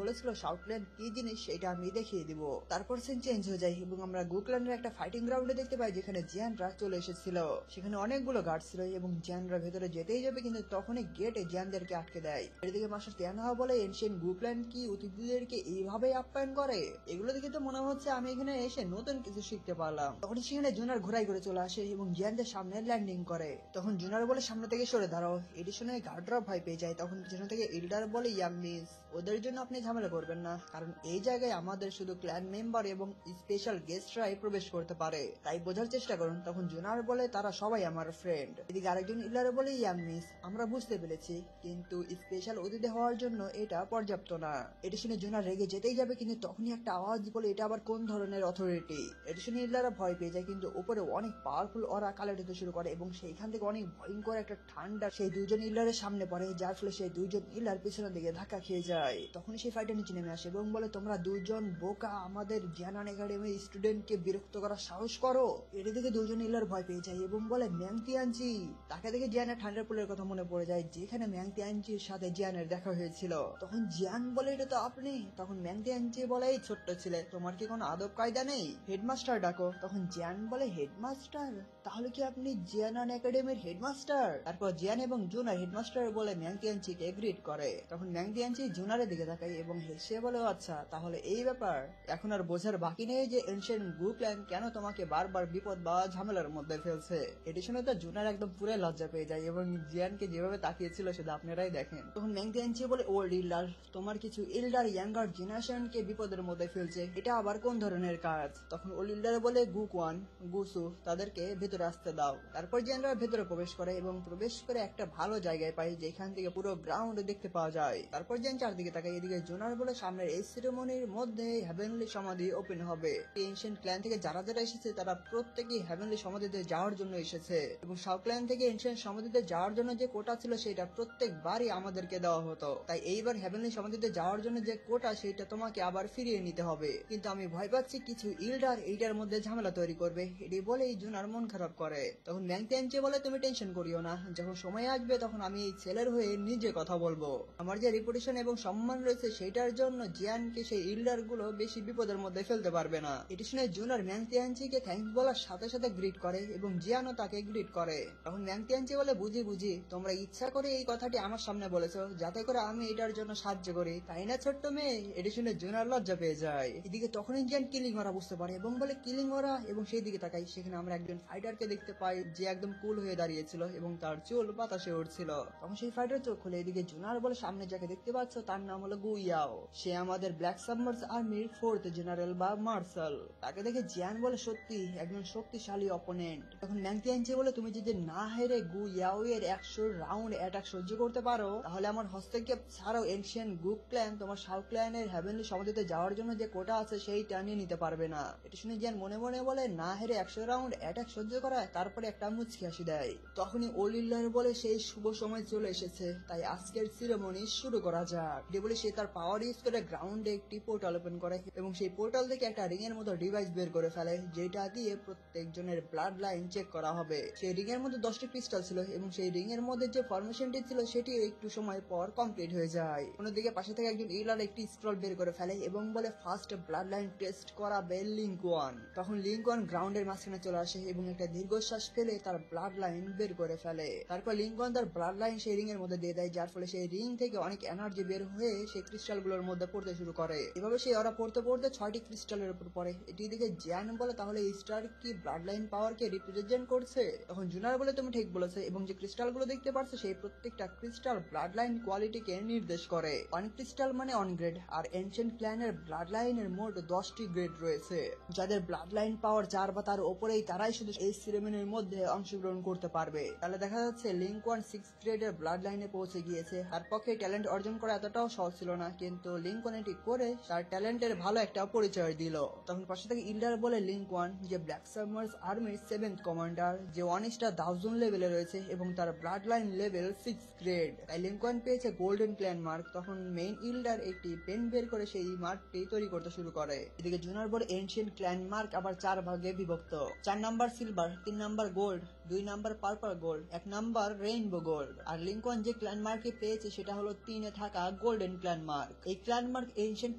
বলেছিল সাউথল্যান্ড কি জিনিস সেটা আমি দেখিয়ে দিব। তারপর সিন চেঞ্জ হয়ে যায় এবং আমরা গুকল্যান্ডের একটা ফাইটিং গ্রাউন্ডে দেখতে পাই যেখানে জিয়ানরা চলে এসেছিল। সেখানে অনেকগুলো গার্ড ছিল এবং জিয়ানরা ভেতরে যেতেই যাবে কিন্তু তখনই গেটে জিয়ানদেরকে আটকে দেয়। এদিকে মাস্টার তিয়ানহা বলে এনশিয়েন্ট গুকল্যান্ড কি অতিথিদেরকে এইভাবে আপ্যায়ন করে? এগুলো দেখে তো মনে হচ্ছে আমি এখানে এসে নতুন কিছু শিখতে পারলাম। তখন সেখানে জুনার ঘোড়ায় করে চলে আসে এবং জিয়ানদের সামনে ল্যান্ডিং করে। তখন জুনার বলে সামনে থেকে সরে দাঁড়াও। এটি শুনে গার্ডরা ভয় পেয়ে যায়। তখন পিছন থেকে ইল্ডার বলে ইয়াং মিস, ওদের জন্য আপনি ঝামেলা করবেন না, কারণ এই জায়গায় আমাদের শুধু ক্ল্যান মেম্বার এবং স্পেশাল গেস্টরাই প্রবেশ করতে পারে, তাই বোঝার চেষ্টা করুন। তখন জুনার বলে তারা সবাই আমার ফ্রেন্ড। এদিকে আরেকজন ইল্ডার বলে ইয়াং মিস, আমরা বুঝতে পেরেছি, কিন্তু স্পেশাল অতিথি হওয়ার জন্য এটা পর্যাপ্ত না। এটি শুনে জুনার রেগে যেতেই যাবে কিন্তু তখনই একটা আওয়াজ বলে এটা আবার কোন ধরনের অথরিটি। এটি শুনে ইল্ডাররা ভয় পেয়ে যায় কিন্তু উপরে অনেক পাওয়ারফুল ওরা কালেক্ট হতে শুরু করে এবং সেইখান থেকে অনেক ভয়ঙ্কর একটা ঠান্ডা সেই দুইজন ইল্ডারের সামনে পড়ে, যার ফলে সেই দুইজন ইল্ডার পিছনের দিকে ধাক্কা খেয়ে যায়। তখন সেই ফাইটার নিচে নেমে আসে এবং বলে তোমরা দুইজন বোকা আমাদের জিয়ানান একাডেমির স্টুডেন্টকে বিরক্ত করার সাহস করো। এটি দেখে দুইজন ইল্ডার ভয় পেয়ে যায় এবং বলে ম্যাং তিয়ানজি। তাকে দেখে জিয়ানের ঠান্ডার পুলের কথা মনে পড়ে যায় যেখানে ম্যাং তিয়ানজির সাথে জিয়ানের দেখা হয়েছিল। তখন জিয়ান বলে এটা তো আপনি। তখন ম্যাং তিয়ানজি বলে এই ছোট্ট ছেলে, তোমার কি কোনো আদব কায়দা নেই? হেডমাস্টার ডাকো। তখন জিয়ান বলে হেডমাস্টার? তাহলে কি আপনি জিয়ানান একাডেমির হেডমাস্টার? তারপর জিয়ান এবং জুনার হেডমাস্টার বলে ম্যাং তিয়ানজিকে গ্রিট করে। তখন ম্যাং তিয়ানজি জুনারের দিকে তাকায় এবং হেসে বলে আচ্ছা তাহলে এই ব্যাপার, এখন আর বোঝার বাকি নেই যে এনশিয়েন্ট গুকল্যান্ড কেন তোমাকে বারবার বিপদ বা ঝামেলার মধ্যে ফেলছে। এটি শুনে তো জুনার একদম পুরো লজ্জা পেয়ে যায় এবং জিয়ানকে যেভাবে তাকিয়েছিল সেটা আপনারাই দেখেন। তখন ম্যাং তিয়ানজি বলে ওল্ড ইল্ডার, তোমার কিছু ইল্ডার ইয়াঙ্গার জেনারেশনকে বিপদের মধ্যে ফেলছে, এটা আবার কোন ধরনের কাজ? তখন ওল্ড ইল্ডার বলে গুকওয়ান, গুসু, তাদেরকে ভেতরে আসতে দাও। তারপর জিয়ানরা ভেতরে প্রবেশ করে এবং প্রবেশ করে একটা ভালো জায়গায় পায় যেখান থেকে পুরো গ্রাউন্ড দেখতে পাওয়া যায়। তারপর জিয়ান চারদিকে তাকায়। এদিকে জুনার বলে সামনের এই সেরেমনির মধ্যে হেভেনলি সমাধি ওপেন হবে। এনশিয়েন্ট ক্ল্যান থেকে যারা যারা এসেছে তারা প্রত্যেকেই হেভেনলি সমাধিতে যাওয়ার জন্য এসেছে এবং সাউথ ক্ল্যান থেকে এনশিয়েন্ট সমাধিতে যাওয়ার জন্য যে কোটা ছিল সেটা প্রত্যেকবারই আমাদেরকে দেওয়া হতো, তাই এইবার হেভেনলি সমাধিতে যাওয়ার জন্য যে কোটা সেটা তোমাকে আবার ফিরিয়ে নিতে হবে। কিন্তু আমি ভয় পাচ্ছি কিছু ইল্ডার এইটার মধ্যে ঝামেলা তৈরি করবে। এটি বলেই জুনার মন খারাপ করে। তখন ম্যাং তিয়ানজি বলে তুমি টেনশন করিও না, যখন সময় আসবে তখন আমি এই ছেলের হয়ে নিজে কথা বলবো। আমার যে রেপুটেশন এবং সম্মান রয়েছে সেটার জন্য জিয়ানকে সেই ইল্ডার গুলো বেশি বিপদের মধ্যে ফেলতে পারবে না। এটি শুনে জুনার ম্যাং তিয়ানজিকে থ্যাঙ্কস বলার সাথে সাথে গ্রিট করে এবং জিয়ানও তাকে গ্রিট করে। তখন ম্যাং তিয়ানজি বলে বুঝি তোমরা ইচ্ছা করে এই কথাটি আমার সামনে বলেছো যাতে করে আমি এটার জন্য সাহায্য করি, তাই না ছোট্ট মেয়ে? এটি শুনে জুনার লজ্জা পেয়ে যায়। এদিকে তখনই জিয়ান কিলিং ওরা বুঝতে পারে এবং বলে কিলিং ওরা, এবং সেই দিকে তাকাই সেখানে আমরা একজন ফাইটারকে দেখতে পাই যে একদম কুল হয়ে দাঁড়িয়েছিল এবং তার চুল বাতাসে উঠছিল। তখন সেই ফাইটার চোখ খুলে। এদিকে জুনার বলে সামনে যাকে দেখতে পাচ্ছ তার নাম হলো গু ইয়াও, সে আমাদের ব্ল্যাক সাবমার্স আর্মির 4th জেনারেল বা মার্শাল। তাকে দেখে জিয়ান বলে সত্যি একজন শক্তিশালী অপোনেন্ট। তখন ম্যাং তিয়ানজি বলে তুমি যদি না হেরে গু ইয়াও এর 100 রাউন্ড অ্যাটাক সহ্য করতে পারো তাহলে আমার হস্তক্ষেপ ছাড়াও এনশিয়েন্ট গুক ক্ল্যান তোমার সাউথ ক্ল্যানের হেভেনলি সমাধিতে যাওয়ার জন্য যে কোটা আছে সেইটা নিয়ে নিতে পারবে না। এটা শুনে জিয়ান মনে মনে বলে না হেরে 100 রাউন্ড অ্যাটাক সহ্য করা, তারপরে একটা মুচকি হাসি দেয়। তখনই ওলিল্লার বলে সেই শুভ সময় চলে এসেছে, তাই আজকের সিরেমনি শুরু করা যাক। বলে সে তার পাওয়ার ইউজ করে গ্রাউন্ডে একটি পোর্টাল ওপেন করে এবং সেই পোর্টাল থেকে একটা রিং এর মতো ডিভাইস বের করে ফেলে যেটা দিয়ে প্রত্যেকজনের ব্লাড লাইন চেক করা হবে। সেই রিং এর মধ্যে 10টি ক্রিস্টাল ছিল এবং সেই রিং এর মধ্যে যে ফরমেশনটি ছিল সেটি একটু সময় পর কমপ্লিট হয়ে যায়। অন্যদিকে পাশে থেকে একজন ইলার একটি স্ক্রল বের করে ফেলে এবং বলে ফার্স্ট ব্লাড লাইন টেস্ট করাবে লিঙ্কওয়ান। তখন লিঙ্কওয়ান গ্রাউন্ডের মাঝখানে চলে আসে এবং একটা দীর্ঘশ্বাস ফেলে তার ব্লাড লাইন বের করে ফেলে। তারপর লিঙ্কওয়ান তার ব্লাড লাইন সেই রিং এর মধ্যে দিয়ে দেয়, যার ফলে সেই রিং থেকে অনেক এনার্জি বের হয়ে সেই ক্রিস্টাল গুলোর মধ্যে পড়তে শুরু করে। এভাবে সে ওরা পড়তে পড়তে 6টি ক্রিস্টালের উপর পড়ে। এটি দিকে জিয়ান বলে তাহলে এই স্টার কি ব্লাড লাইন পাওয়ার কে রিপ্রেজেন্ট করছে? তখন জুনার বলে তুমি ঠিক বলেছো এবং যে ক্রিস্টাল গুলো দেখতে পারছো সেই প্রত্যেকটা ক্রিস্টাল ব্লাড লাইন কোয়ালিটিকে নির্দেশ করে। 1 ক্রিস্টাল মানে 1 গ্রেড, আর এনশিয়েন্ট ক্ল্যানের ব্লাড লাইনের মোট 10টি গ্রেড রয়েছে। যাদের ব্লাড লাইন পাওয়ার 4 বা তার উপরেই তারাই শুধু এই সিরেমনির মধ্যে অংশগ্রহণ করতে পারবে। তাহলে দেখা যাচ্ছে লিঙ্কওয়ান 6 গ্রেডের ব্লাড লাইনে পৌঁছে গিয়েছে। তার পক্ষে ট্যালেন্ট অর্জন করা এতটাও সহজ ছিল না, কিন্তু লিঙ্কওয়ান এটি করে তার ট্যালেন্টের ভালো একটা পরিচয় দিল। তখন পাশে থেকে ইল্ডার বলে লিঙ্কওয়ান যে ব্ল্যাক সাবমার্স আর্মির 7th কমান্ডার, যে 1 স্টার 1000 লেভেলে রয়েছে এবং তার ব্লাড লাইন লেভেল 6 গ্রেড, তাই লিঙ্কওয়ান পেয়েছে গোল্ডেন ক্ল্যান মার্ক। তখন মেইন ইল্ডার একটি পেন বের করে সেই মার্কটি তৈরি করতে শুরু করে। এদিকে জুনার বলে এনশিয়েন্ট ক্ল্যান মার্ক আবার 4 ভাগে বিভক্ত, 4 number silver, 3 number gold, 2 number purple gold, 1 number rainbow gold. আর লিঙ্কন যে ক্ল্যান মার্কে পেয়েছে সেটা হলো 3 এ থাকা গোল্ডেন ক্ল্যান মার্ক। এই ক্ল্যান মার্ক এনশিয়েন্ট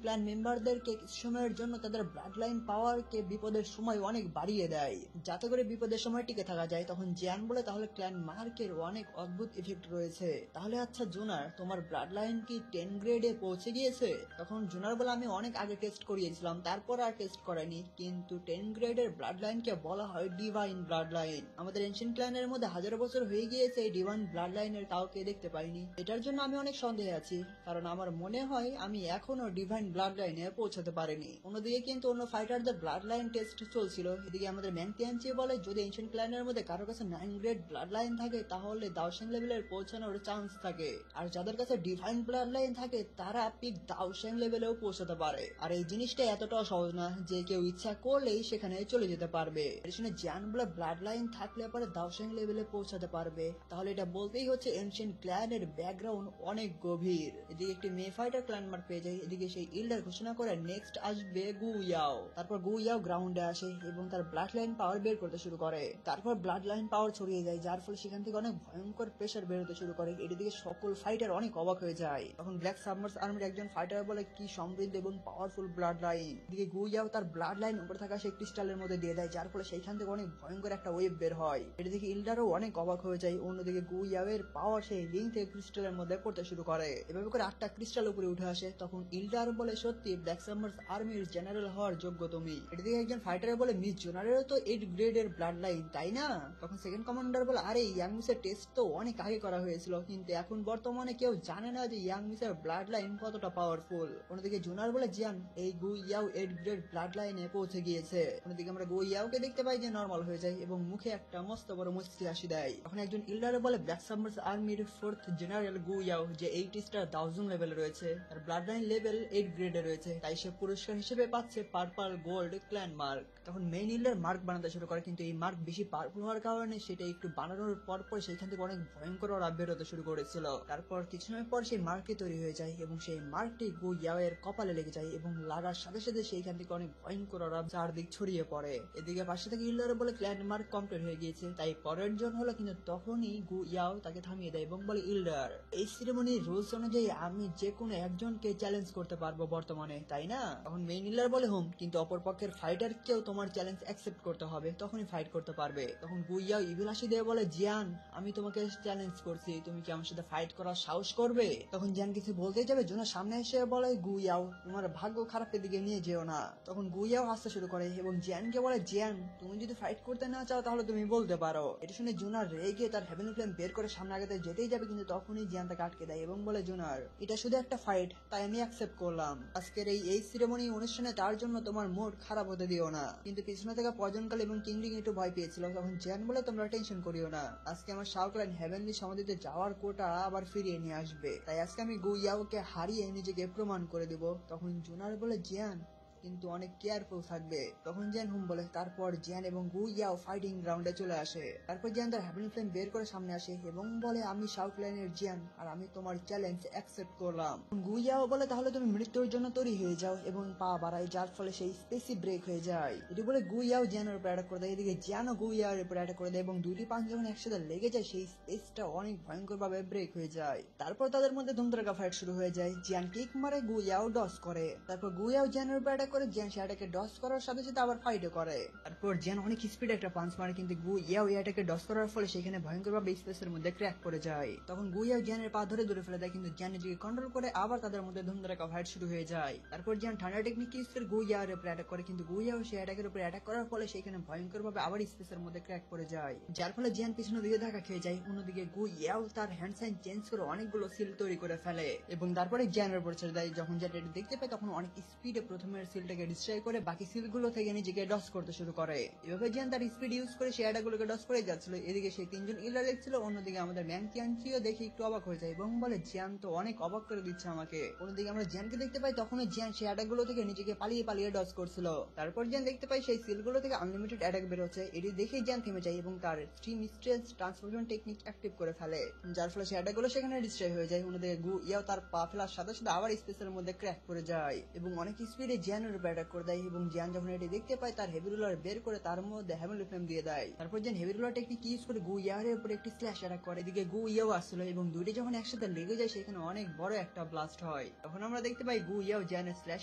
ক্ল্যান মেম্বারদেরকে কিছু সময়ের জন্য তাদের ব্লাড লাইন পাওয়ারকে বিপদের সময় অনেক বাড়িয়ে দেয়, যাতে করে বিপদের সময় টিকে থাকা যায়। তখন জিয়ান বলে, তাহলে ক্ল্যান মার্কের অনেক অদ্ভুত ইফেক্ট রয়েছে। তাহলে আচ্ছা জুনার, তোমার ব্লাড লাইন কি 10 গ্রেডে পৌঁছে গিয়েছে? তখন জুনার বলে, আমি অনেক আগে টেস্ট করিয়েছিলাম, তারপর আর টেস্ট করাইনি, কিন্তু 10 গ্রেডের ব্লাড লাইনকে বলা হয় ডিভাইন ব্লাড লাইন। আমাদের এনশিয়েন্ট ক্ল্যানের মধ্যে হাজার বছর হয়ে গিয়েছে এই ডিভাইন ব্লাড লাইনের কাউকে দেখতে পাইনি। এটার জন্য আমি অনেক সন্দেহে আছি, কারণ আমার মনে হয় আমি এখনো ডিভাইন ব্লাড লাইনে পৌঁছাতে পারিনি। অন্যদিকে কিন্তু অন্য ফাইটারদের ব্লাড লাইন টেস্ট চলছিল। এদিকে আমাদের ম্যাংতিয়ানচি বলে, যদি এনশিয়েন্ট ক্ল্যানের মধ্যে কারোর কাছে 9 গ্রেড ব্লাড লাইন থাকে তাহলে দাওশেং লেভেলের পৌঁছানোর চান্স থাকে, আর যাদের কাছে ডিভাইন ব্লাড লাইন থাকে তারা পিক দাওশেং লেভেলেও পৌঁছাতে পারে। আর এই জিনিসটা এতটাও সহজ না যে কেউ ইচ্ছা করলেই সেখানে চলে যেতে পারবে। এর শুনে জিয়ান বলে, ব্লাড লাইন থাকলে পরে দাওশেং লেভেলে পৌঁছাতে পারবে, তাহলে এটা বলতেই হচ্ছে এনশিয়েন্ট ক্ল্যানের ব্যাকগ্রাউন্ড অনেক গভীর। এদিকে একটি মে ফাইটার ক্ল্যান মার্ক পেয়ে যায়। এদিকে সেই ইল্ডার ঘোষণা করে নেক্সট আসবে গু ইয়াও। তারপর গু ইয়াও গ্রাউন্ডে আসে এবং তার ব্লাড লাইন পাওয়ার বের করতে শুরু করে। তারপর ব্লাড লাইন পাওয়ার ছড়িয়ে যায়, যার ফলে সেখান থেকে অনেক ভয়ঙ্কর প্রেসার বের হতে শুরু করে। এদিকে সকল ফাইটার অনেক অবাক হয়ে যায়। তখন ব্ল্যাক সাবমার্স আর্মির একজন ফাইটার বলে, কি সমৃদ্ধ এবং পাওয়ারফুল ব্লাড লাইন। এদিকে গু ইয়াও তার ব্লাড লাইন উপরে থাকা সেই ক্রিস্টালের মধ্যে দিয়ে দেয়, যার ফলে সেইখান থেকে অনেক ভয়ঙ্কর একটা ওয়েভ বের হয়। এদিকে ইল্ডারও অনেক অবাক হয়ে যায়। অন্যদিকে গু ইয়াও এর পাওয়ার সেই রিং থেকে ক্রিস্টালের মধ্যে পড়তে শুরু করে। এভাবে করে 8টা ক্রিস্টাল উপরে উঠে আসে। তখন ইল্ডার বলে, সত্যি ব্ল্যাক সাবমার্স আর্মির জেনারেল হওয়ার যোগ্য তুমি। এদিকে একজন ফাইটার বলে, মিস জোনারেরও তো 8 গ্রেডের ব্লাড লাইন, তাই না? তখন সেকেন্ড কমান্ডার বলে, আরে ইয়াং মিসের টেস্ট তো অনেক আগে করা হয়েছিল, কিন্তু এখন বর্তমানে কেউ জানে না যে ইয়াং মিসের ব্লাড লাইন কতটা পাওয়ারফুল। অন্যদিকে জোনার বলে, জিয়ান এই গু ইয়াও 8 গ্রেড ব্লাড লাইনে পৌঁছে গিয়েছে। অন্যদিকে আমরা গু ইয়াওকে দেখতে পাই যে নর্মাল হয়ে যায় এবং মুখে একটা মস্ত বড় মুচকি হাসি দেয়। তখন একজন ইল্ডার বলে, ব্ল্যাক সাবমার্স আর্মির 4th জেনারেল গু ইয়াও যে 8 স্টার দাওজুং লেভেলে রয়েছে, তার ব্লাড লাইন লেভেল 8 গ্রেডে রয়েছে, তাই সে পুরস্কার হিসেবে পাচ্ছে পার্পল গোল্ড ক্ল্যান মার্ক। তখন মেইন ইল্ডার মার্ক বানাতে শুরু করে, কিন্তু এই মার্ক বেশি পাওয়ারফুল হওয়ার কারণে সেটা একটু বানানোর পর সেখান থেকে অনেক ভয়ঙ্কর রাব বের হতে শুরু করেছিল। তারপর কিছু সময় পর সেই মার্কটি তৈরি হয়ে যায় এবং সেই মার্কটি গু ইয়াও এর কপালে লেগে যায় এবং লাগার সাথে সাথে সেইখান থেকে অনেক ভয়ঙ্কর রাব চারদিক ছড়িয়ে পড়ে। এদিকে পাশে থেকে ইল্ডার বলে, ক্ল্যান মার্ক কমপ্লিট হয়ে গিয়েছে, তাই পরের জন হলো। কিন্তু তখনই গু ইয়াও তাকে থামিয়ে দেয় এবং বলে, ইল্ডার, এই সেরেমনির রুলস অনুযায়ী আমি যে কোনো একজনকে চ্যালেঞ্জ করতে পারবো বর্তমানে, তাই না? তখন মেইন ইল্ডার বলে, হুম, কিন্তু অপর পক্ষের ফাইটার কেউ তোমার চ্যালেঞ্জ অ্যাকসেপ্ট করতে হবে, তখনই ফাইট করতে পারবে। তখন গু ইয়াও ইভিল হাসি দিয়ে বলে, জিয়ান, আমি তোমাকে চ্যালেঞ্জ করছি, তুমি কি আমার সাথে ফাইট করার সাহস করবে? তখন জিয়ান কিছু বলতে যাবে, জোনা সামনে এসে বলে, গু ইয়াও, তোমার ভাগ্য খারাপের দিকে নিয়ে যেও না। তখন গু ইয়াও হাসতে শুরু করে এবং জিয়ানকে বলে, জিয়ান, তুমি যদি ফাইট করতে না চাও তাহলে তুমি বলতে পারো। এটা শুনে জোনার রেগে তার হেভেন ফ্লেম বের করে সামনে আগাতে যেতেই যাবে, কিন্তু তখনই জিয়ান তাকে আটকে দেয় এবং বলে, জোনার, এটা শুধু একটা ফাইট, তাই আমি অ্যাকসেপ্ট করলাম। আজকের এই সেরেমনি অনুষ্ঠানে তার জন্য তোমার মুড খারাপ হতে দিও না। কিন্তু পিছনে থেকে পয়জনকাল এবং কিংলিং একটু ভয় পেয়েছিল। তখন জিয়ান বলে, তোমরা টেনশন করিও না, আজকে আমার শাওক্লান হেভেনলি সমাধিতে যাওয়ার কোটা আবার ফিরিয়ে নিয়ে আসবে, তাই আজকে আমি গু ইয়াওকে হারিয়ে নিজেকে প্রমাণ করে দেব। তখন জোনার বলে, জিয়ান, কিন্তু অনেক কেয়ারফুল থাকবে। তখন জিয়ান হুম বলে। তারপর জিয়ান এবং গু ইয়াও ফাইটিং গ্রাউন্ডে চলে আসে। তারপর জিয়ান তার হ্যাভেন ফ্লেম বের করে সামনে আসে এবং বলে, আমি শাওক্লানের জিয়ান, আর আমি তোমার চ্যালেঞ্জ অ্যাকসেপ্ট করলাম। গু ইয়াও বলে, তাহলে তুমি মৃত্যুর জন্য তৈরি হয়ে যাও, এবং পা বাড়ায়, যার ফলে সেই স্পেসি ব্রেক হয়ে যায়। এটি বলে গু ইয়াও জিয়ানের উপর অ্যাটাক করে দেয়। এদিকে জিয়ানও গু ইয়াওর উপর অ্যাটাক করে দেয় এবং দুইটি পাঁচ যখন একসাথে লেগে যায় সেই স্পেসটা অনেক ভয়ঙ্কর ভাবে ব্রেক হয়ে যায়। তারপর তাদের মধ্যে ধুমধারাক্কা ফাইট শুরু হয়ে যায়। জিয়ান কিক মারে, গু ইয়াও ডস করে। তারপর গু ইয়াও জিয়ানের উপর অ্যাটাক করে, জিয়ান সেটাকে ডস করার সাথে সাথে আবার ফাইটও করে। তারপর জিয়ান অনেক স্পিড একটা পাঞ্চ মারে, কিন্তু গু ইয়াও এটাকে ডস করার ফলে সেখানে ভয়ঙ্কর ভাবে স্পেসের মধ্যে ক্র্যাক করে যায়। তখন গু ইয়াও জিয়ানের পা ধরে দূরে ফেলে দেয়, কিন্তু জিয়ান নিজেকে কন্ট্রোল করে আবার তাদের মধ্যে ধুমধারাক্কা ফাইট শুরু হয়ে যায়। তারপর জিয়ান ঠান্ডা টেকনিক ইউজ করে গু ইয়াওর উপর অ্যাটাক করে, কিন্তু গু ইয়াও সেই অ্যাটাকের উপর অ্যাটাক করার ফলে সেখানে ভয়ঙ্কর ভাবে আবার স্পেসের মধ্যে ক্র্যাক করে যায়, যার ফলে জিয়ান পিছনে দিকে ধাক্কা খেয়ে যায়। অন্যদিকে গু ইয়াও তার হ্যান্ড সাইন চেঞ্জ করে অনেকগুলো সিল তৈরি করে ফেলে এবং তারপরে জিয়ানের উপর ছেড়ে দেয়। যখন জিয়ান এটা দেখতে পায় তখন অনেক স্পিডে প্রথমের সিলটাকে ডিস্ট্রয় করে বাকি সিলগুলো থেকে নিজেকে ডস করতে শুরু করে। এভাবে জিয়ান তার স্পিড ইউজ করে সেই অ্যাটাকগুলোকে ডস করে যাচ্ছিল। এদিকে সেই তিনজন ইলার দেখছিল, অন্যদিকে আমাদের ম্যাংতিয়ানচিও দেখে একটু অবাক হয়ে যায় এবং বলে, জিয়ান তো অনেক অবাক করে দিচ্ছে আমাকে। অন্যদিকে আমরা জিয়ানকে দেখতে পাই তখন জিয়ান সেই অ্যাটাকগুলো থেকে নিজেকে পালিয়ে পালিয়ে ডস করছিল। তারপর জিয়ান দেখতে পাই সেই সিলগুলো থেকে আনলিমিটেড অ্যাটাক বের হচ্ছে। এটি দেখেই জিয়ান থেমে যায় এবং তার stream stress transformation technique active করে ফেলে, যার ফলে সেই অ্যাটাকগুলো সেখানে ডিস্ট্রয় হয়ে যায়। অন্যদিকে গু ইয়াও তার পা ফেলার সাথে সাথে আবার স্পেসের মধ্যে ক্র্যাক করে যায় এবং অনেক স্পিডে জিয়ানের জিয়ানের উপর অ্যাটাক করে দেয় এবং জিয়ান যখন এটি দেখতে পায় তার হেভি রুলার বের করে তার মধ্যে হেভেনলি ফ্লেম দিয়ে দেয়। তারপর জিয়ান হেভি রুলার টেকনিক ইউজ করে গু ইয়ারের উপর একটি স্ল্যাশ অ্যাটাক করে। এদিকে গু ইয়াও আসছিল এবং দুইটি যখন একসাথে লেগে যায় সেখানে অনেক বড় একটা ব্লাস্ট হয়। তখন আমরা দেখতে পাই গু ইয়াও জিয়ানের স্ল্যাশ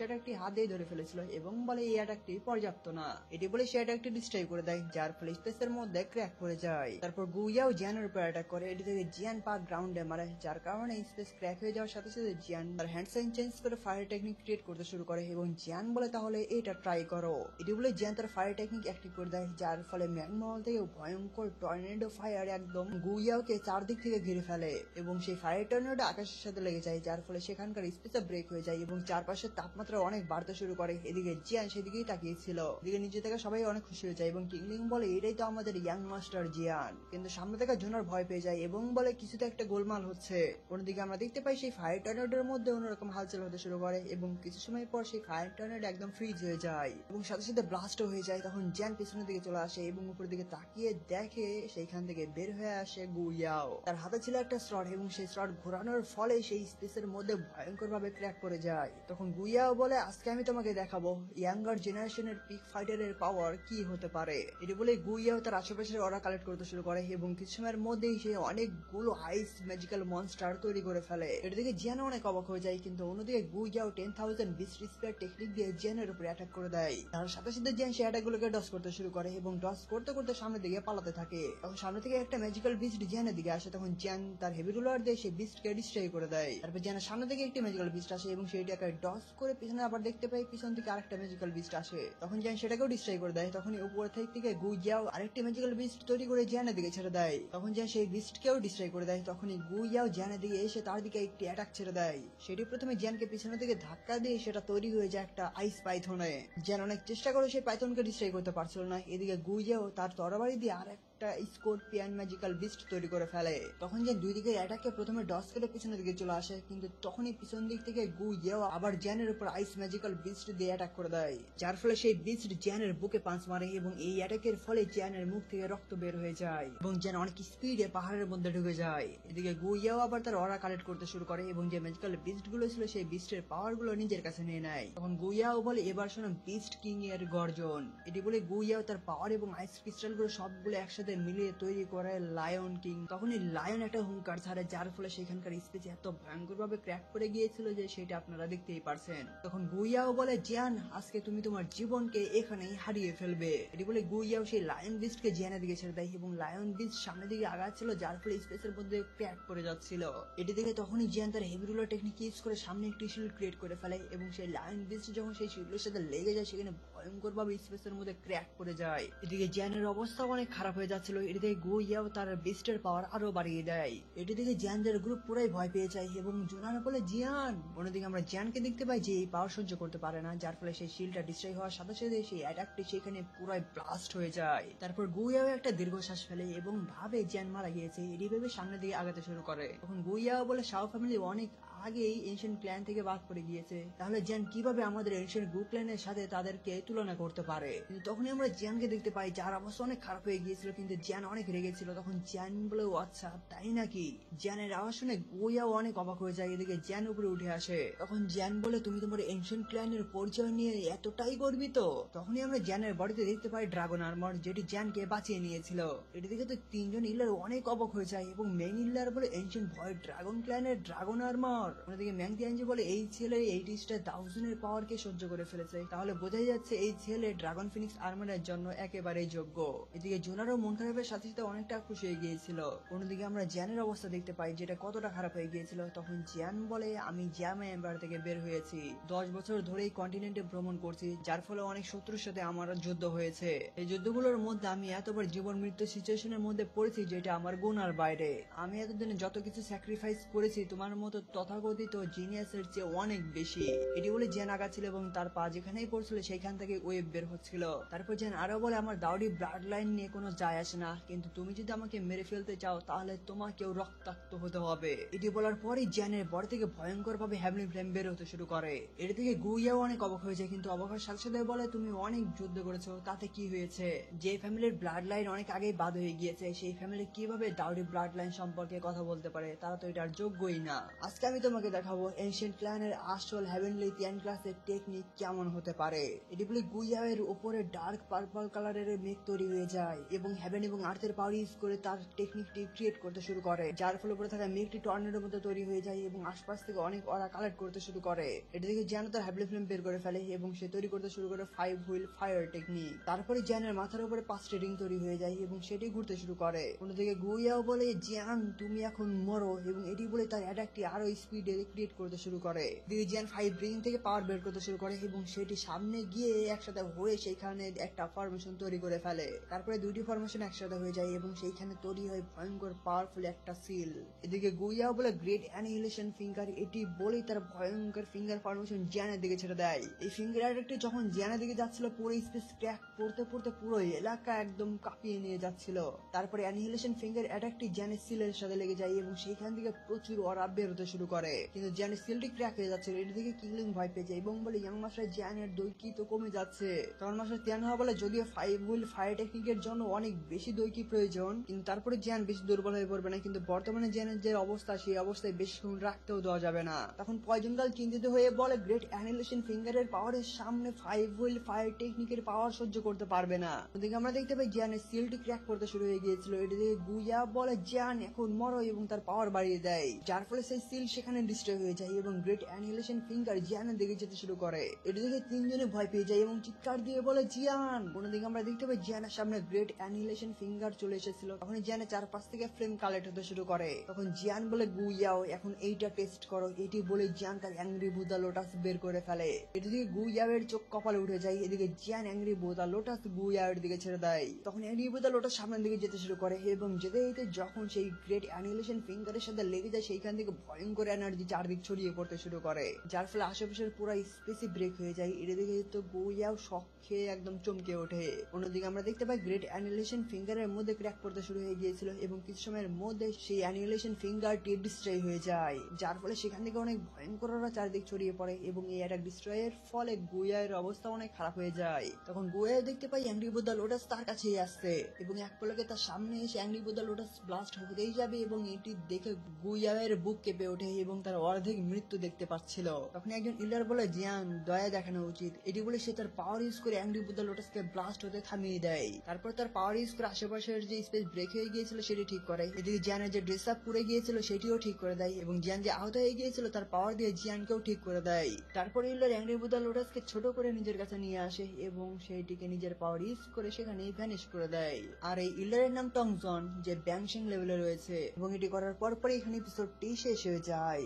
অ্যাটাকটি হাত দিয়ে ধরে ফেলেছিল এবং বলে এই অ্যাটাকটি পর্যাপ্ত না। এটি বলে সে অ্যাটাকটি ডিস্ট্রয় করে দেয় যার ফলে স্পেসের মধ্যে ক্র্যাক করে যায়। তারপর গু ইয়াও জিয়ানের উপর অ্যাটাক করে। এটি থেকে জিয়ান পা গ্রাউন্ডে মারে যার কারণে স্পেস ক্র্যাক হয়ে যাওয়ার সাথে সাথে জিয়ান তার হ্যান্ড সাইন চেঞ্জ করে ফায়ার টেকনিক ক্রিয়েট করতে শুরু করে এবং জিয়ান বলে তাহলে এটা ট্রাই করো। এটি বলে জিয়ান তার ফায়ার টেকনিক অ্যাক্টিভ করে দেয় যার ফলে ম্যাগমহল থেকে ভয়ঙ্কর টর্নেডো ফায়ার একদম গু ইয়াওকে চারদিক থেকে ঘিরে ফেলে এবং সেই ফায়ার টর্নেডো আকাশের সাথে লেগে যায় যার ফলে সেখানকার স্পেসে ব্রেক হয়ে যায় এবং চারপাশের তাপমাত্রা অনেক বাড়তে শুরু করে। এদিকে জিয়ান সেদিকেই তাকিয়েছিল। এদিকে নিচে থেকে সবাই অনেক খুশি হয়ে যায় এবং কিংলিং বলে এটাই তো আমাদের ইয়াং মাস্টার জিয়ান। কিন্তু সামনে থেকে জোনার ভয় পেয়ে যায় এবং বলে কিছুতে একটা গোলমাল হচ্ছে। অন্যদিকে আমরা দেখতে পাই সেই ফায়ার টর্নেডোর মধ্যে অন্যরকম হালচাল হতে শুরু করে এবং কিছু সময় পর সেই ফায়ার টর্নেডো একদম ফ্রিজ হয়ে যায় এবং সাথে সাথে ব্লাস্টও হয়ে যায়। তখন জিয়ান পিছনের দিকে চলে আসে এবং উপরের দিকে তাকিয়ে দেখে সেইখান থেকে বের হয়ে আসে গু ইয়াও। তার হাতে ছিল একটা স্লট এবং সেই স্লট ঘোরানোর ফলে সেই স্পেসের মধ্যে ভয়ঙ্কর ভাবে ক্র্যাক করে যায়। তখন গু ইয়াও বলে আজকে আমি তোমাকে দেখাবো ইয়াঙ্গার জেনারেশনের পিক ফাইটারের পাওয়ার কি হতে পারে। এটি বলে গু ইয়াও তার আশেপাশের অরা কালেক্ট করতে শুরু করে এবং কিছু সময়ের মধ্যেই সে অনেকগুলো আইস ম্যাজিক্যাল মনস্টার তৈরি করে ফেলে। এটা দেখে জিয়ান অনেক অবাক হয়ে যায় কিন্তু অন্যদিকে গু ইয়াও 10,000 বিস্ট স্পেয়ার টেকনিক দিয়ে জিয়ানের উপরে অ্যাটাক করে দেয়। তার সাথে সাথে জিয়ান সেই অ্যাটাকগুলোকে ডস করতে শুরু করে এবং ডস করতে করতে সামনের দিকে পালাতে থাকে। তখন সামনে থেকে একটা ম্যাজিক্যাল বিস্ট জিয়ানের দিকে আসে। তখন জিয়ান তার হেভি রুলার দিয়ে সেই বিস্টকে ডিস্ট্রয় করে দেয়। তারপর জিয়ানের সামনে থেকে একটি ম্যাজিক্যাল বিস্ট আসে এবং সেইটাকে ডস করে পিছনে আবার দেখতে পাই পিছন থেকে আরেকটা ম্যাজিক্যাল বিস্ট আসে। তখন জিয়ান সেটাকেও ডিস্ট্রয় করে দেয়। তখন উপর থেকে গু ইয়াও আরেকটি ম্যাজিক্যাল বিস্ট তৈরি করে জিয়ানের দিকে ছেড়ে দেয়। তখন জিয়ান সেই বিস্টকেও ডিস্ট্রয় করে দেয়। তখনই গু ইয়াও জিয়ানের দিকে এসে তার দিকে একটি অ্যাটাক ছেড়ে দেয়। সেটি প্রথমে জিয়ানকে পিছনের দিকে ধাক্কা দিয়ে সেটা তৈরি হয়ে যায় একটা আইস পাইথনে। জিয়ান অনেক চেষ্টা করে সেই পাইথনকে ডিস্ট্রয় করতে পারছিল না। এদিকে গু ইয়াও তার তরবারি দিয়ে একটা স্কর্পিয়ান ম্যাজিক্যাল বিস্ট তৈরি করে ফেলে। তখন যে দুই দিকে অ্যাটাকে প্রথমে ডস করে পিছনের দিকে চলে আসে কিন্তু তখনই পিছন দিক থেকে গু ইয়াও আবার জ্যানের উপর আইস ম্যাজিক্যাল বিস্ট দিয়ে অ্যাটাক করে দেয় যার ফলে সেই বিস্ট জ্যানের বুকে পাঁচ মারে এবং এই অ্যাটাকের ফলে জ্যানের মুখ থেকে রক্ত বের হয়ে যায় এবং জ্যান অনেক স্পিডে পাহাড়ের মধ্যে ঢুকে যায়। এদিকে গু ইয়াও আবার তার অরা কালেক্ট করতে শুরু করে এবং যে ম্যাজিক্যাল বিস্ট গুলো ছিল সেই বিস্টের পাওয়ার গুলো নিজের কাছে নিয়ে নেয়। তখন গু ইয়াও বলে এবার শোনো বিস্ট কিং এর গর্জন। এটি বলে গু ইয়াও তার পাওয়ার এবং আইস ক্রিস্টাল গুলো সবগুলো একসাথে মিলিয়ে তৈরি করে লায়ন কিং। তখনই লায়ন একটা হুঙ্কার ছাড়ে যার ফলে সেখানকার স্পেস এত ভয়ঙ্কর ভাবে ক্র্যাক করে গিয়েছিল যে সেটা আপনারা দেখতেই পারছেন। তখন গু ইয়াও বলে জিয়ান আজকে তুমি তোমার জীবনকে এখানেই হারিয়ে ফেলবে। এটি বলে গু ইয়াও সেই লায়ন বিস্ট কে জিয়ানের দিকে ছেড়ে দেয় এবং লায়ন বিস্ট সামনের দিকে আগাচ্ছিল যার ফলে স্পেসের মধ্যে ক্র্যাক করে যাচ্ছিল। এটি দেখে তখনই জিয়ান তার হেভি রুলার টেকনিক ইউজ করে সামনে একটি শিল্ড ক্রিয়েট করে ফেলে এবং সেই লায়ন বিস্ট যখন সেই শিল্ডের সাথে লেগে যায় সেখানে ভয়ঙ্কর ভাবে স্পেসের মধ্যে ক্র্যাক করে যায়। এদিকে জিয়ানের অবস্থা অনেক খারাপ হয়ে যাচ্ছিল। এটি দেখে গু ইয়াও তার বিস্টের পাওয়ার আরো বাড়িয়ে দেয়। এটি দেখে জিয়ানদের গ্রুপ পুরাই ভয় পেয়ে যায় এবং জোনার বলে জিয়ান। অন্যদিকে আমরা জিয়ানকে দেখতে পাই যে এই পাওয়ার সহ্য করতে পারে না যার ফলে সেই শিল্ডটা ডিস্ট্রয় হওয়ার সাথে সাথে সেই অ্যাটাকটি সেখানে পুরাই ব্লাস্ট হয়ে যায়। তারপর গু ইয়াও একটা দীর্ঘশ্বাস ফেলে এবং ভাবে জিয়ান মারা গিয়েছে। এটি ভেবে সামনের দিকে আগাতে শুরু করে। তখন গু ইয়াও বলে শাও ফ্যামিলি অনেক আগেই এনশিয়েন্ট ক্ল্যান থেকে বাদ পড়ে গিয়েছে, তাহলে জিয়ান কিভাবে আমাদের এনশিয়েন্ট গ্রুপ ক্ল্যানের সাথে তাদেরকে তুলনা করতে পারে। কিন্তু তখনই আমরা জিয়ানকে দেখতে পাই যার অবস্থা অনেক খারাপ হয়ে গিয়েছিল কিন্তু জিয়ান অনেক রেগেছিল। তখন জিয়ান বলে আচ্ছা তাই নাকি। জিয়ানের আওয়াজ শুনে গু ইয়াও অনেক অবাক হয়ে যায়। এদিকে জিয়ান উপরে উঠে আসে। তখন জিয়ান বলে তুমি তোমার এনশিয়েন্ট ক্ল্যানের পরিচয় নিয়ে এতটাই গর্বিত। তখনই আমরা জিয়ানের বডিতে দেখতে পাই ড্রাগন আর্মার যেটি জিয়ানকে বাঁচিয়ে নিয়েছিল। এটি দেখে তো তিনজন ইল্লার অনেক অবাক হয়ে যায় এবং মেইন ইল্লার বলে এনশিয়েন্ট ভয় ড্রাগন ক্ল্যানের ড্রাগন আর্মার। অন্যদিকে ম্যাংতিয়ানজি বলে এই ছেলে 80,000 পাওয়ার কে সহ্য করে ফেলেছে, তাহলে বোঝাই যাচ্ছে এই ছেলে ড্রাগন ফিনিক্স আর্মারের জন্য একেবারেই যোগ্য। এদিকে জোনারও মন খারাপের সাথে সাথে অনেকটা খুশি হয়ে গিয়েছিল। অন্যদিকে আমরা জিয়ানের অবস্থা দেখতে পাই যেটা কতটা খারাপ হয়ে গিয়েছিল। তখন জিয়ান বলে আমি জিয়ামা এম্বার থেকে বের হয়েছি, 10 বছর ধরেই কন্টিনেন্টে ভ্রমণ করছি যার ফলে অনেক শত্রুর সাথে আমার যুদ্ধ হয়েছে। এই যুদ্ধগুলোর মধ্যে আমি এতবার জীবন মৃত্যু সিচুয়েশনের মধ্যে পড়েছি যেটা আমার গুনার বাইরে। আমি এতদিনে যত কিছু স্যাক্রিফাইস করেছি তোমার মতো তথাকথিত জিনিয়াসের চেয়ে অনেক বেশি। এটি বলে জিয়ান আগাচ্ছিল এবং তার পা যেখানেই পড়ছিল সেখান থেকে ওয়েব বের হচ্ছিল। তারপর জিয়ান আরো বলে আমার দাউডি ব্লাড লাইন নিয়ে কোনো যায় আসে না, কিন্তু তুমি যদি আমাকে মেরে ফেলতে চাও তাহলে তোমাকেও রক্তাক্ত হতে হবে। এটি বলার পরই জিয়ানের বডি থেকে ভয়ঙ্কর ভাবে হেভেনলি ফ্লেম বের হতে শুরু করে। এটি থেকে গু ইয়াও অনেক অবাক হয়ে যায় কিন্তু অবাক হওয়ার সাথে সাথে বলে তুমি অনেক যুদ্ধ করেছো তাতে কি হয়েছে, যে ফ্যামিলির ব্লাড লাইন অনেক আগেই বাদ হয়ে গিয়েছে সেই ফ্যামিলি কিভাবে দাউডি ব্লাড লাইন সম্পর্কে কথা বলতে পারে, তারা তো এটার যোগ্যই না। আজকে আমি তোমাকে দেখাবো এনশিয়েন্ট ক্ল্যানের আসল হেভেনলি তিয়ান ক্লাসের টেকনিক কেমন হতে পারে। এটি বলে গুইয়াওয়ের উপরে ডার্ক পার্পল কালারের মেঘ তৈরি হয়ে যায় এবং হেভেন এবং আর্থের পাওয়ার ইউজ করে তার টেকনিকটি ক্রিয়েট করতে শুরু করে, যার ফলে উপরে থাকা মেঘটি টর্নেডোর মধ্যে তৈরি হয়ে যায় এবং আশপাশ থেকে অনেক অরা কালেক্ট করতে শুরু করে। এটি থেকে জ্যান তার হ্যাবলি ফ্লেম বের করে ফেলে এবং সে তৈরি করতে শুরু করে 5 হুইল ফায়ার টেকনিক। তারপরে জ্যানের মাথার উপরে 5টি রিং তৈরি হয়ে যায় এবং সেটি ঘুরতে শুরু করে। অন্যদিকে গুইয়াও বলে জ্যান তুমি এখন মরো এবং এটি বলে তার অ্যাটাকটি আরো স্পিডে ক্রিয়েট করতে শুরু করে। দিকে জ্যান 5 রিং থেকে পাওয়ার বের করতে শুরু করে এবং সেটি সামনে গিয়ে একসাথে হয়ে সেইখানে একটা ফরমেশন তৈরি করে ফেলে। তারপরে দুইটি ফরমেশন একসাথে হয়ে যায় এবং সেইখানে তৈরি হয় ভয়ঙ্কর পাওয়ারফুল একটা সিল। এদিকে গুইয়াও বলে গ্রেট অ্যানিহিলেশন ফিঙ্গার, এটি বলেই তার ভয়ঙ্কর ফিঙ্গার ফরমেশন জ্যানের দিকে ছেড়ে দেয়। এই ফিঙ্গার অ্যাটাকটি যখন জ্যানের দিকে যাচ্ছিল পুরো স্পেস ক্র্যাক পড়তে পড়তে পুরো এলাকা একদম কাঁপিয়ে নিয়ে যাচ্ছিল। তারপরে অ্যানিহিলেশন ফিঙ্গার অ্যাটাকটি জ্যানের সিলের সাথে লেগে যায় এবং সেইখান থেকে প্রচুর অরা বের হতে শুরু করে, কিন্তু জ্যানের সিলটি ক্র্যাক হয়ে যাচ্ছিল। এটি থেকে কিংলিং ভয় পেয়ে যায় এবং বলে ইয়াং মাস্টার জ্যানের দৈকি তো কমে যাচ্ছে। তখন মাস্টার তিয়ান হওয়া বলে যদিও 5 হুইল ফায়ার টেকনিকের জন্য অনেক বেশি দৈকি প্রয়োজন, কিন্তু তারপরে জ্যান বেশি দুর্বল হয়ে পড়বে না, কিন্তু বর্তমানে জ্যানের যে অবস্থা সেই অবস্থায় বেশিক্ষণ রাখতেও দেওয়া যাবে না। তখন পয়জন গার্ল চিন্তিত হয়ে বলে গ্রেট অ্যানিহিলেশন ফিঙ্গারের পাওয়ারের সামনে 5 হুইল ফায়ার টেকনিকের পাওয়ার সহ্য করতে পারবে না। ওদিকে আমরা দেখতে পাই জ্যানের সিলটি ক্র্যাক করতে শুরু হয়ে গিয়েছিল। এটি থেকে গুইয়া বলে জ্যান এখন মরো এবং তার পাওয়ার বাড়িয়ে দেয়, যার ফলে সেই সিল সেখানে ডিস্ট্রয় হয়ে যায় এবং গ্রেট অ্যানিহিলেশন ফিঙ্গার জ্যানের দিকে যেতে শুরু করে। এটি থেকে তিনজনে ভয় পেয়ে যায় এবং চিৎকার দিয়ে বলে জিয়ান। অন্যদিকে আমরা দেখতে পাই জ্যানের সামনে গ্রেট অ্যানিহিলেশন ফিঙ্গার চলে এসেছিল। তখন জ্যানের চারপাশ থেকে ফ্লেম কালেক্ট হতে শুরু করে। তখন জিয়ান বলে গুইয়াও এখন এইটা টেস্ট করো, এটি বলে জিয়ান তার অ্যাংরি বুদা লোটাস বের করে ফেলে। এটি থেকে গুইয়াওয়ের চোখ কপালে উঠে যায়। এদিকে জিয়ান অ্যাংরি বুদা লোটাস গুইয়াওয়ের দিকে ছেড়ে দেয়। তখন অ্যাংরি বুদা লোটাস সামনের দিকে যেতে শুরু করে এবং যেতে যেতে যখন সেই গ্রেট অ্যানিহিলেশন ফিঙ্গারের সাথে লেগে যায় সেইখান থেকে ভয়ঙ্কর এনার্জি চারদিক ছড়িয়ে পড়তে শুরু করে, যার ফলে আশেপাশের পুরো স্পেসই ব্রেক হয়ে যায়। এর দিকে তো গুইয়াও শক খেয়ে একদম চমকে ওঠে। অন্যদিকে আমরা দেখতে পাই গ্রেট অ্যানিহিলেশন ফিঙ্গারের মধ্যে ক্র্যাক পড়তে শুরু হয়ে গিয়েছিল এবং কিছু সময়ের মধ্যে সেই অ্যানিহিলেশন ফিঙ্গারটি ডিস্ট্রয় হয়ে যায়, যার ফলে সেখান থেকে অনেক ভয়ঙ্কর চারদিক ছড়িয়ে পড়ে এবং এই অ্যাটাক ডিস্ট্রয়ের ফলে গুইয়ার অবস্থা অনেক খারাপ হয়ে যায়। তখন গুইয়া দেখতে পাই অ্যাংরি বুদা লোটাস তার কাছেই আসছে এবং এক পলকে তার সামনে এসে অ্যাংরি বুদা লোটাস ব্লাস্ট হতেই যাবে এবং এটি দেখে গুইয়ার বুক কেঁপে ওঠে এবং তার অর্ধেক মৃত্যু দেখতে পাচ্ছিল। তখন একজন ইলার বলে জিয়ান দয়া দেখানো উচিত, এটি বলে সে তার পাওয়ার ইউজ করে অ্যাংরি বুদা লোটাসকে ব্লাস্ট হতে থামিয়ে দেয়। তারপর তার পাওয়ার ইউজ করে আশেপাশের যে স্পেস ব্রেক হয়ে গিয়েছিল সেটি ঠিক করে। এদিকে জিয়ানের যে ড্রেস আপ পুড়ে গিয়েছিল সেটিও ঠিক করে দেয় এবং জিয়ান যে আহত হয়ে গিয়েছিল তার পাওয়ার দিয়ে জিয়ানকেও ঠিক করে দেয়। তারপর ইলার অ্যাংরি বুদা লোটাসকে ছোট করে নিজের কাছে নিয়ে আসে এবং সেইটিকে নিজের পাওয়ার ইউজ করে সেখানে ভ্যানিশ করে দেয়। আর এই ইলারের নাম টংজন, যে ব্যাংশিং লেভেলে রয়েছে এবং এটি করার পরপরই এখানে এপিসোডটি শেষ হয়ে যায়।